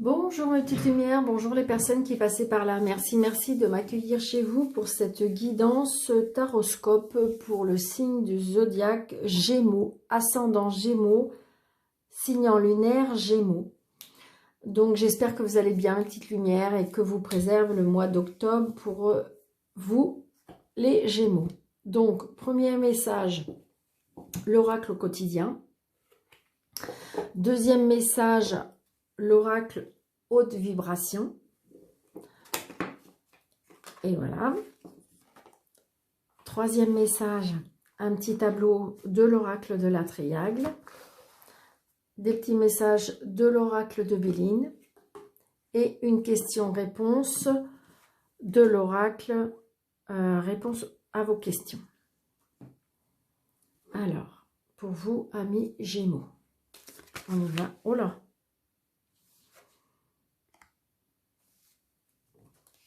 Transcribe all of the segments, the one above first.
Bonjour mes petites lumières, bonjour les personnes qui passaient par là. Merci de m'accueillir chez vous pour cette guidance taroscope pour le signe du zodiaque Gémeaux, ascendant Gémeaux, signe lunaire Gémeaux. Donc j'espère que vous allez bien mes petites lumières et que vous préserve le mois d'octobre pour vous les Gémeaux. Donc premier message, l'oracle au quotidien. Deuxième message, l'oracle haute vibration. Et voilà. Troisième message, un petit tableau de l'oracle de la Triangle. Des petits messages de l'oracle de Béline. Et une question-réponse de l'oracle, réponse à vos questions. Alors, pour vous, amis Gémeaux, on y va. Oh là!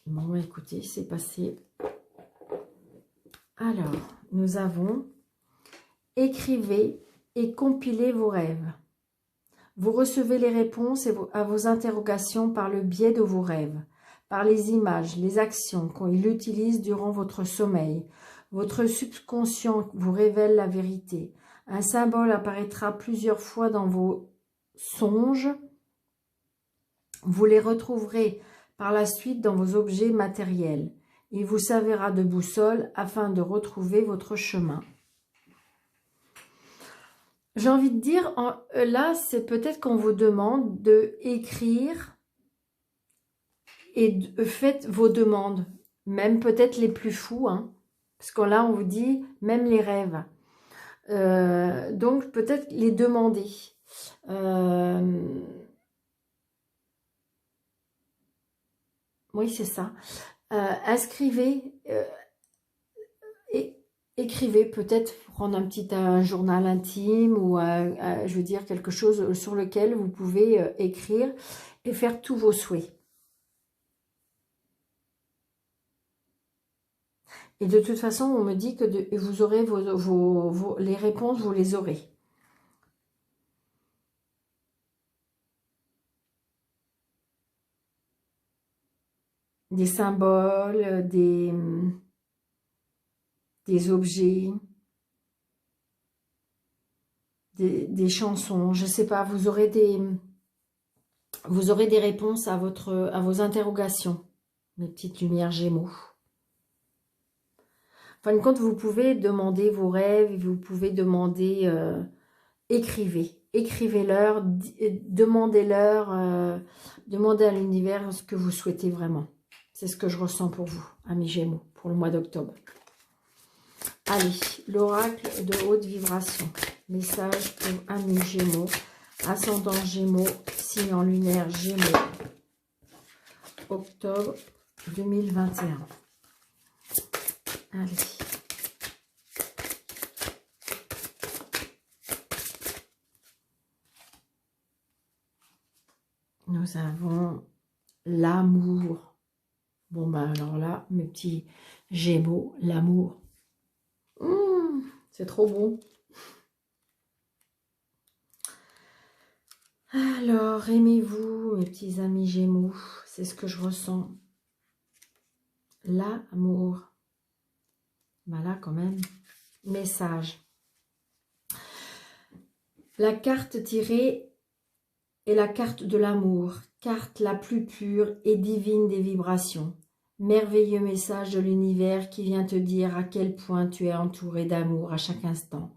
Bon, écoutez, c'est passé. Alors, nous avons écrivez et compilez vos rêves. Vous recevez les réponses à vos interrogations par le biais de vos rêves, par les images, les actions qu'il utilise durant votre sommeil. Votre subconscient vous révèle la vérité. Un symbole apparaîtra plusieurs fois dans vos songes. Vous les retrouverez par la suite dans vos objets matériels. Il vous servira de boussole afin de retrouver votre chemin. J'ai envie de dire, là, c'est peut-être qu'on vous demande d'écrire et faites vos demandes, même peut-être les plus fous, hein, parce que là, on vous dit même les rêves. Donc, peut-être les demander. Oui, c'est ça. Inscrivez et écrivez, peut-être prendre un journal intime ou je veux dire quelque chose sur lequel vous pouvez écrire et faire tous vos souhaits. Et de toute façon, on me dit que vous aurez les réponses, vous les aurez. Des symboles, des objets, des chansons, je ne sais pas, vous aurez des réponses à vos interrogations, mes petites lumières Gémeaux. En fin de compte, vous pouvez demander vos rêves, vous pouvez demander, écrivez-leur, demandez-leur, demandez à l'univers ce que vous souhaitez vraiment. C'est ce que je ressens pour vous, amis Gémeaux, pour le mois d'octobre. Allez, l'oracle de haute vibration. Message pour amis Gémeaux, ascendant Gémeaux, signe en lunaire Gémeaux, octobre 2021. Allez. Nous avons l'amour. Bon, ben alors là, mes petits Gémeaux, l'amour. C'est trop beau. Alors, aimez-vous, mes petits amis Gémeaux. C'est ce que je ressens. L'amour. Voilà, quand même. Message. La carte tirée est la carte de l'amour. Carte la plus pure et divine des vibrations. Merveilleux message de l'univers qui vient te dire à quel point tu es entouré d'amour à chaque instant.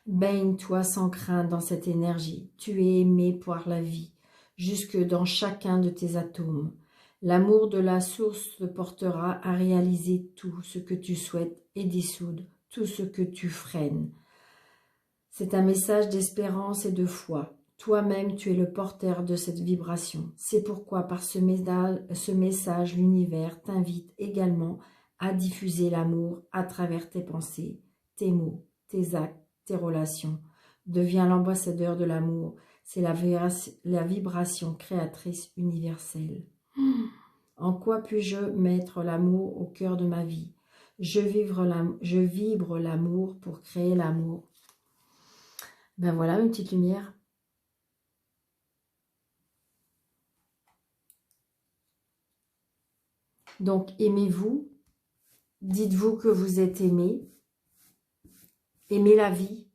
Baigne-toi sans crainte dans cette énergie. Tu es aimé par la vie, jusque dans chacun de tes atomes. L'amour de la source te portera à réaliser tout ce que tu souhaites et dissoudre tout ce que tu freines. C'est un message d'espérance et de foi. Toi-même, tu es le porteur de cette vibration. C'est pourquoi, par ce message, l'univers t'invite également à diffuser l'amour à travers tes pensées, tes mots, tes actes, tes relations. Deviens l'ambassadeur de l'amour. C'est la vibration créatrice universelle. En quoi puis-je mettre l'amour au cœur de ma vie? Je vibre l'amour pour créer l'amour. Ben voilà, une petite lumière. Donc, aimez-vous. Dites-vous que vous êtes aimé. Aimez la vie.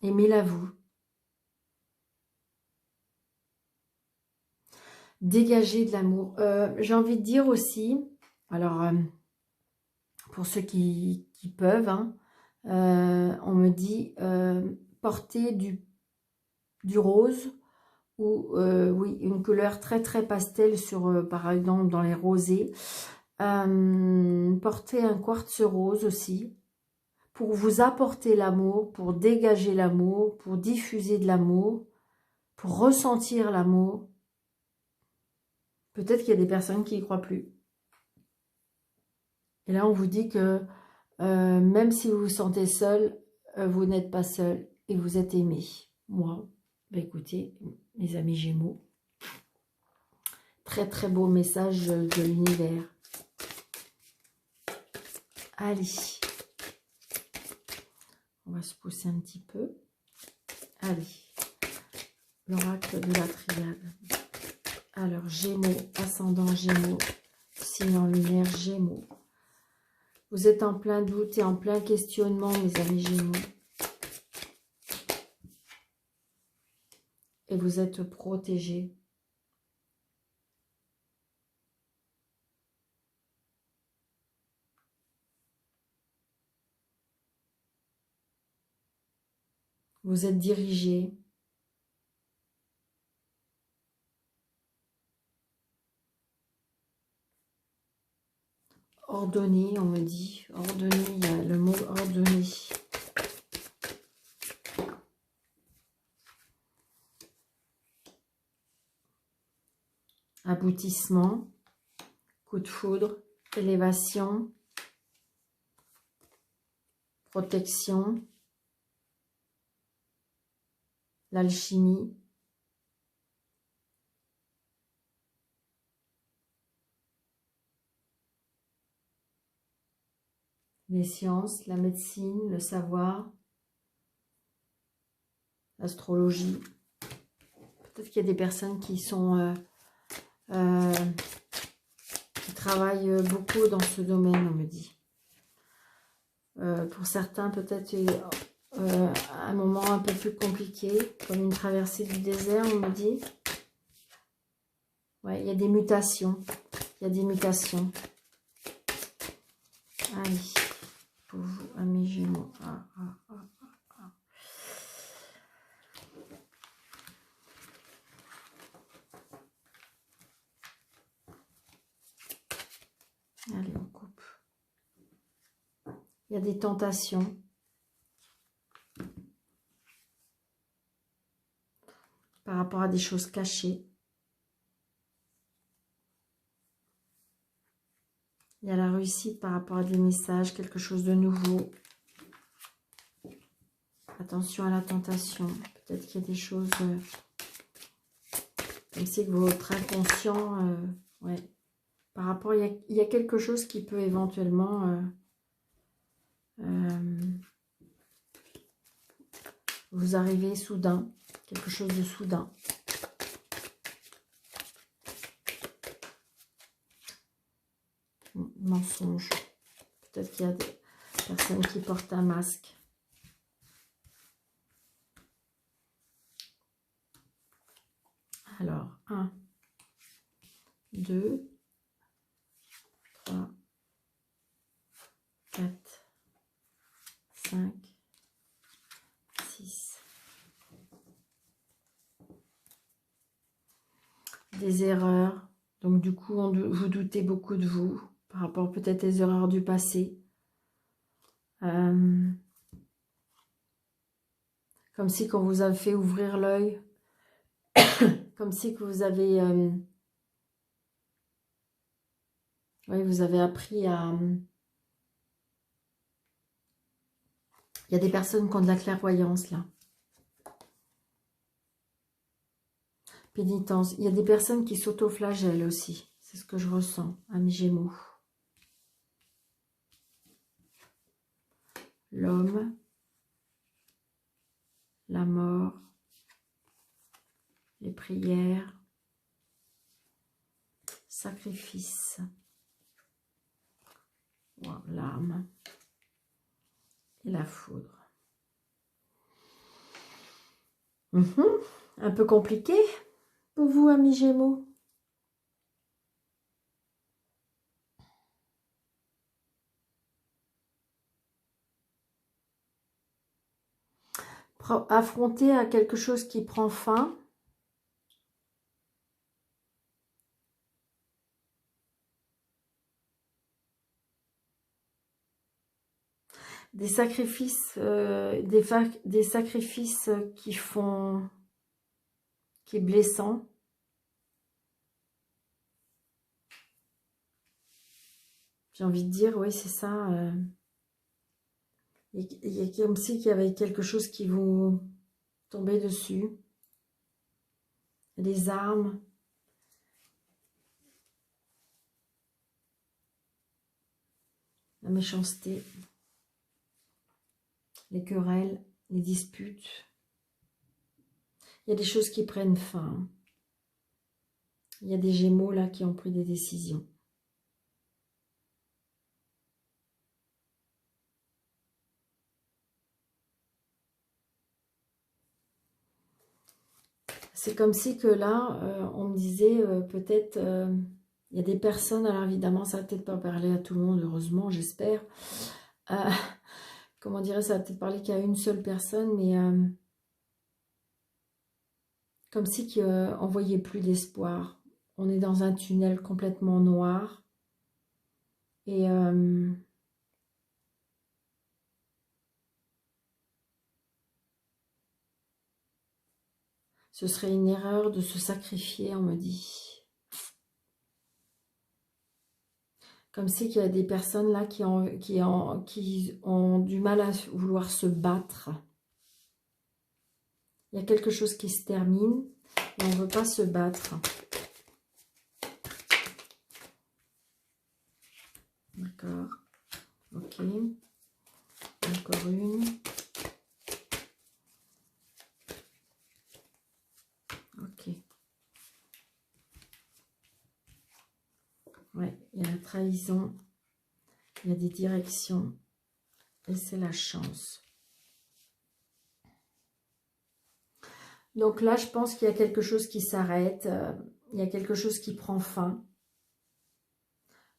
Aimez-la vous. Dégagez de l'amour. J'ai envie de dire aussi, alors, pour ceux qui peuvent, hein, on me dit, porter du rose ou, oui, une couleur très très pastel sur, par exemple, dans les rosés. Porter un quartz rose aussi, pour vous apporter l'amour, pour dégager l'amour, pour diffuser de l'amour, pour ressentir l'amour. Peut-être qu'il y a des personnes qui n'y croient plus. Et là, on vous dit que même si vous vous sentez seul, vous n'êtes pas seul et vous êtes aimé. Moi, bah écoutez, mes amis Gémeaux, très très beau message de l'univers. Allez, on va se pousser un petit peu. Allez, l'oracle de la triade. Alors, Gémeaux, ascendant Gémeaux, signe en lumière Gémeaux. Vous êtes en plein doute et en plein questionnement, mes amis Gémeaux. Et vous êtes protégés. Vous êtes dirigés. Ordonné, on me dit. Ordonné, il y a le mot ordonné. Aboutissement, coup de foudre, élévation, protection, l'alchimie. Les sciences, la médecine, le savoir, l'astrologie. Peut-être qu'il y a des personnes qui sont qui travaillent beaucoup dans ce domaine, on me dit. Pour certains, peut-être un moment un peu plus compliqué, comme une traversée du désert, on me dit. Ouais, il y a des mutations. Il y a des mutations. Allez, pour vous, amis Gémeaux. Allez, on coupe. Il y a des tentations. Par rapport à des choses cachées. Il y a la réussite par rapport à des messages, quelque chose de nouveau. Attention à la tentation. Peut-être qu'il y a des choses... comme si votre inconscient... ouais. Par rapport... Il y a quelque chose qui peut éventuellement... vous arriver soudain. Quelque chose de soudain. Mensonge. Peut-être qu'il y a des personnes qui portent un masque. Alors, 1, 2, 3, 4, 5, 6. Des erreurs. Donc, du coup, vous doutez beaucoup de vous par rapport peut-être aux erreurs du passé. Comme si quand vous avez fait ouvrir l'œil, comme si que vous avez... oui, vous avez appris à... Il y a des personnes qui ont de la clairvoyance, là. Pénitence. Il y a des personnes qui s'autoflagellent aussi. C'est ce que je ressens, amis Gémeaux. L'homme, la mort, les prières, sacrifice, wow, l'âme et la foudre. Un peu compliqué pour vous, amis Gémeaux? Affronter à quelque chose qui prend fin. Des sacrifices, des sacrifices qui est blessant. J'ai envie de dire, oui, c'est ça. Il y a comme si qu'il y avait quelque chose qui vous tombait dessus. Les armes. La méchanceté. Les querelles, les disputes. Il y a des choses qui prennent fin. Il y a des Gémeaux là qui ont pris des décisions. C'est comme si que là, on me disait peut-être, il y a des personnes, alors évidemment ça va peut-être pas parler à tout le monde, heureusement, j'espère. Comment dirais, ça va peut-être parler qu'à une seule personne, mais comme si on ne voyait plus d'espoir. On est dans un tunnel complètement noir. Et ce serait une erreur de se sacrifier, on me dit. Comme si qu'il y a des personnes là qui ont du mal à vouloir se battre. Il y a quelque chose qui se termine et on ne veut pas se battre. D'accord. Ok. Encore une. Ok. Ouais, il y a la trahison. Il y a des directions. Et c'est la chance. Donc là, je pense qu'il y a quelque chose qui s'arrête. Il y a quelque chose qui prend fin.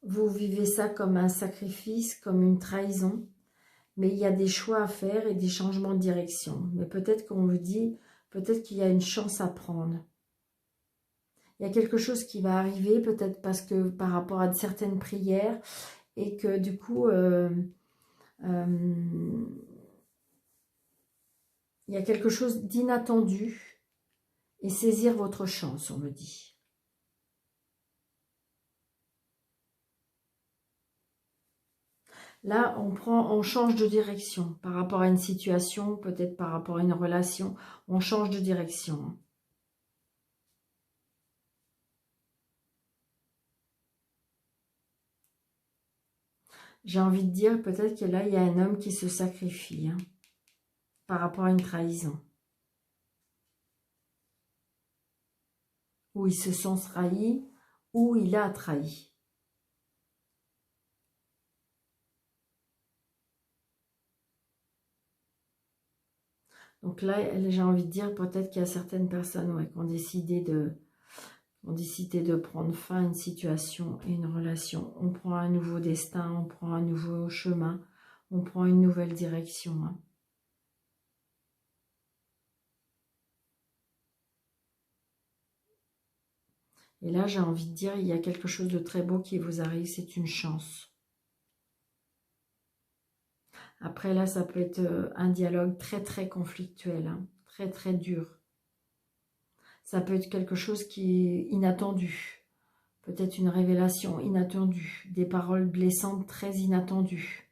Vous vivez ça comme un sacrifice, comme une trahison. Mais il y a des choix à faire et des changements de direction. Mais peut-être qu'on vous dit, peut-être qu'il y a une chance à prendre. Il y a quelque chose qui va arriver, peut-être parce que par rapport à certaines prières, et que du coup, il y a quelque chose d'inattendu, et saisir votre chance, on me dit. Là, on change de direction par rapport à une situation, peut-être par rapport à une relation, on change de direction. J'ai envie de dire, peut-être que là, il y a un homme qui se sacrifie par rapport à une trahison. Ou ils se sont trahis, ou il a trahi. Donc là, j'ai envie de dire, peut-être qu'il y a certaines personnes qui ont décidé de prendre fin à une situation et une relation. On prend un nouveau destin, on prend un nouveau chemin, on prend une nouvelle direction. Et là, j'ai envie de dire, il y a quelque chose de très beau qui vous arrive, c'est une chance. Après, là, ça peut être un dialogue très, très conflictuel, très, très dur. Ça peut être quelque chose qui est inattendu. Peut-être une révélation inattendue, des paroles blessantes très inattendues.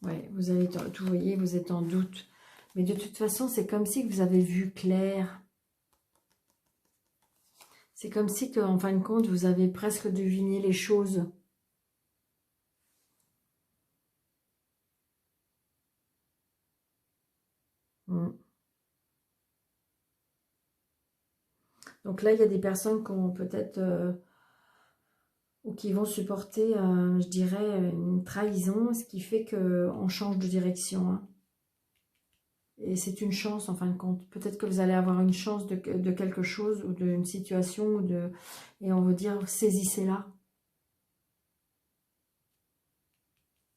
Ouais, vous avez tout, voyez, vous êtes en doute. Mais de toute façon, c'est comme si vous avez vu clair. C'est comme si, en fin de compte, vous avez presque deviné les choses. Mm. Donc là, il y a des personnes qui ont peut-être ou qui vont supporter, je dirais, une trahison, ce qui fait qu'on change de direction. Hein. Et c'est une chance, en fin de compte. Peut-être que vous allez avoir une chance de quelque chose, ou d'une situation, et on veut dire, saisissez-la.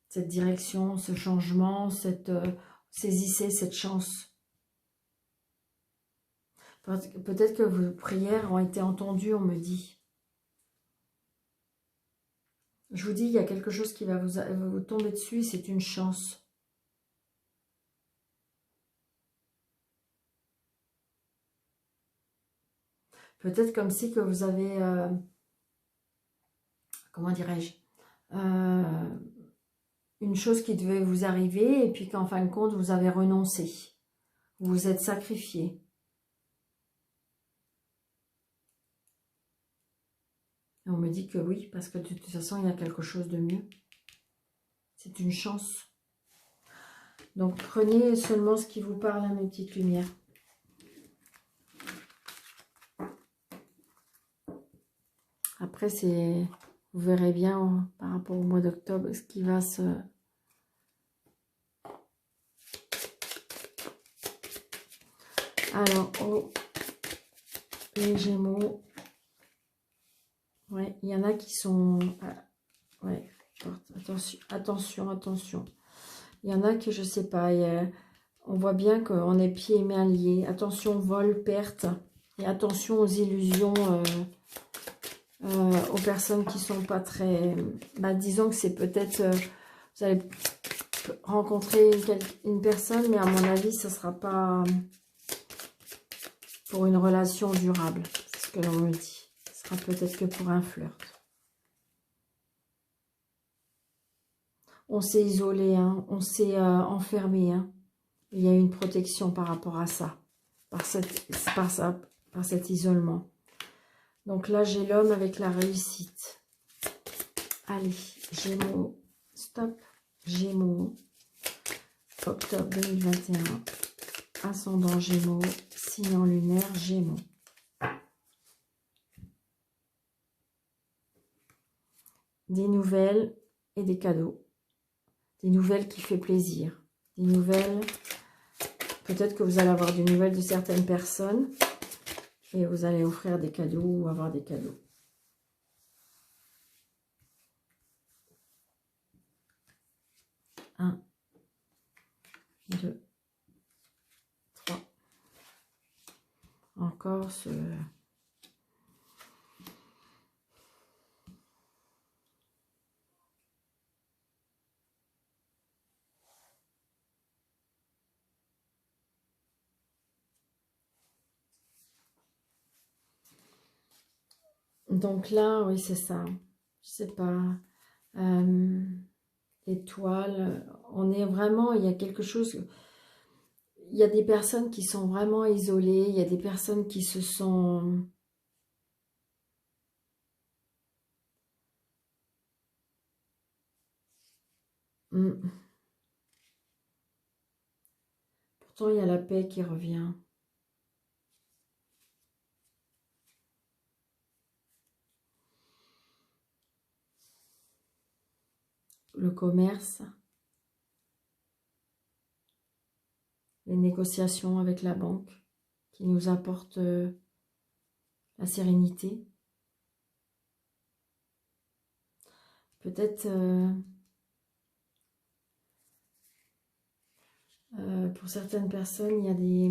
Cette direction, ce changement, saisissez cette chance. Peut-être que vos prières ont été entendues, on me dit. Je vous dis, il y a quelque chose qui va vous tomber dessus, c'est une chance. Peut-être comme si que vous avez, comment dirais-je, une chose qui devait vous arriver et puis qu'en fin de compte, vous avez renoncé. Vous vous êtes sacrifié. Et on me dit que oui, parce que de toute façon, il y a quelque chose de mieux. C'est une chance. Donc, prenez seulement ce qui vous parle à mes petites lumières. Après, vous verrez bien par rapport au mois d'octobre ce qui va se... Alors, oh, les Gémeaux, ouais, il y en a qui sont... ouais, attention, attention. Il y en a que je sais pas, on voit bien qu'on est pieds et mains liés. Attention, vol, perte, et attention aux illusions, aux personnes qui sont pas très... Bah, disons que c'est peut-être... vous allez rencontrer une personne, mais à mon avis, ce ne sera pas pour une relation durable. C'est ce que l'on me dit. Ce sera peut-être que pour un flirt. On s'est isolé, hein, on s'est enfermé. Hein. Il y a une protection par rapport à ça, par cet isolement. Donc là, j'ai l'homme avec la réussite. Allez, Gémeaux, stop, Gémeaux, octobre 2021, ascendant Gémeaux, signe en lunaire Gémeaux. Des nouvelles et des cadeaux. Des nouvelles qui fait plaisir. Des nouvelles, peut-être que vous allez avoir des nouvelles de certaines personnes et vous allez offrir des cadeaux ou avoir des cadeaux. Un, 2, 3. Encore ce... Donc là, oui, c'est ça. Je sais pas. Étoile. On est vraiment, il y a quelque chose... Il y a des personnes qui sont vraiment isolées. Il y a des personnes qui se sont... Pourtant, il y a la paix qui revient. Le commerce. Les négociations avec la banque qui nous apportent la sérénité. Peut-être pour certaines personnes, il y a des...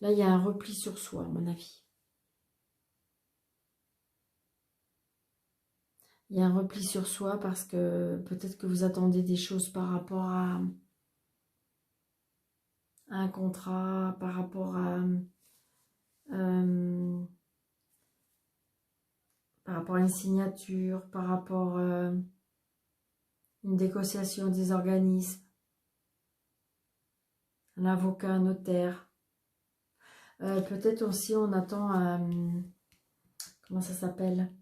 Là, il y a un repli sur soi, à mon avis. Il y a un repli sur soi parce que peut-être que vous attendez des choses par rapport à un contrat, par rapport à une signature, par rapport à une négociation des organismes, un avocat, un notaire. Peut-être aussi on attend comment ça s'appelle,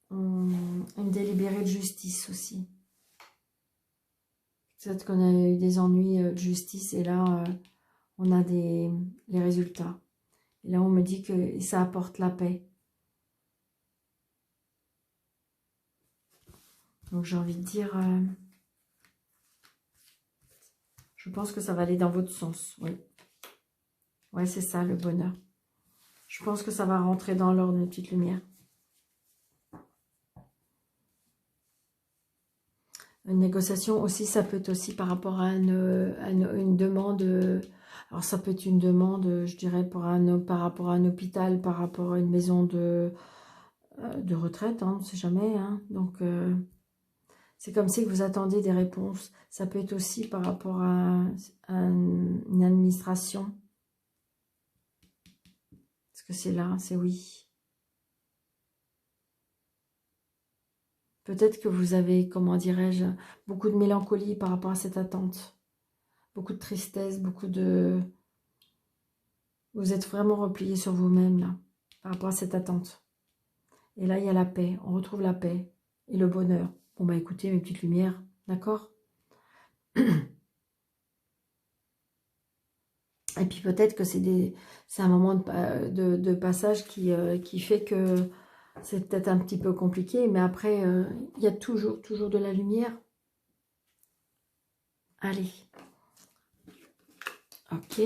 une délibérée de justice aussi. Peut-être qu'on a eu des ennuis de justice et là, on a les résultats. Et là, on me dit que ça apporte la paix. Donc, j'ai envie de dire, je pense que ça va aller dans votre sens, oui. Ouais, c'est ça, le bonheur. Je pense que ça va rentrer dans l'ordre, une petite lumière. Une négociation aussi, ça peut être aussi par rapport à une demande. Alors, ça peut être une demande, je dirais, par rapport à un hôpital, par rapport à une maison de retraite, hein, on ne sait jamais. Hein. Donc, c'est comme si vous attendez des réponses. Ça peut être aussi par rapport à une administration. Est-ce que c'est là? C'est oui. Peut-être que vous avez, comment dirais-je, beaucoup de mélancolie par rapport à cette attente. Beaucoup de tristesse, beaucoup de... Vous êtes vraiment replié sur vous-même, là, par rapport à cette attente. Et là, il y a la paix. On retrouve la paix et le bonheur. Bon, bah écoutez, mes petites lumières, d'accord? Et puis peut-être que c'est un moment de passage qui fait que c'est peut-être un petit peu compliqué, mais après, il y a toujours de la lumière. Allez. Ok.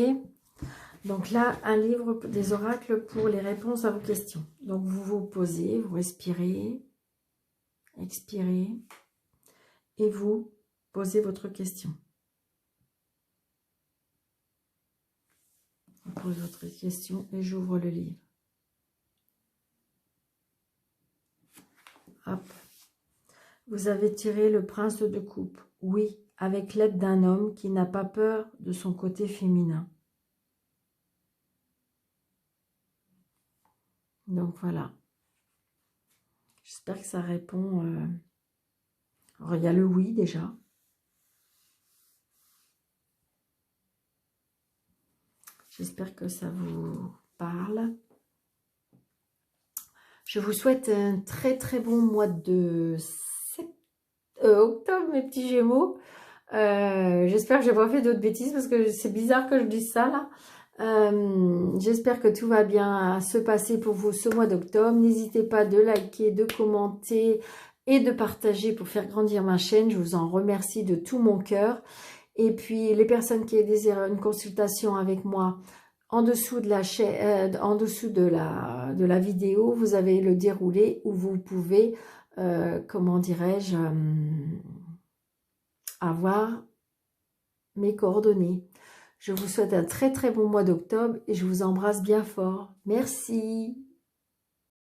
Donc là, un livre des oracles pour les réponses à vos questions. Donc vous vous posez, vous respirez, expirez, et vous posez votre question. Vous posez votre question et j'ouvre le livre. Hop. Vous avez tiré le prince de coupe. Oui, avec l'aide d'un homme qui n'a pas peur de son côté féminin. Donc voilà. J'espère que ça répond. Alors il y a le oui déjà. J'espère que ça vous parle. Je vous souhaite un très très bon mois de octobre, mes petits Gémeaux. J'espère que j'ai pas fait d'autres bêtises parce que c'est bizarre que je dise ça là. J'espère que tout va bien se passer pour vous ce mois d'octobre. N'hésitez pas de liker, de commenter et de partager pour faire grandir ma chaîne. Je vous en remercie de tout mon cœur. Et puis les personnes qui désirent une consultation avec moi, en dessous de la chaîne, en dessous de la vidéo, vous avez le déroulé où vous pouvez, comment dirais-je, avoir mes coordonnées. Je vous souhaite un très très bon mois d'octobre et je vous embrasse bien fort. Merci.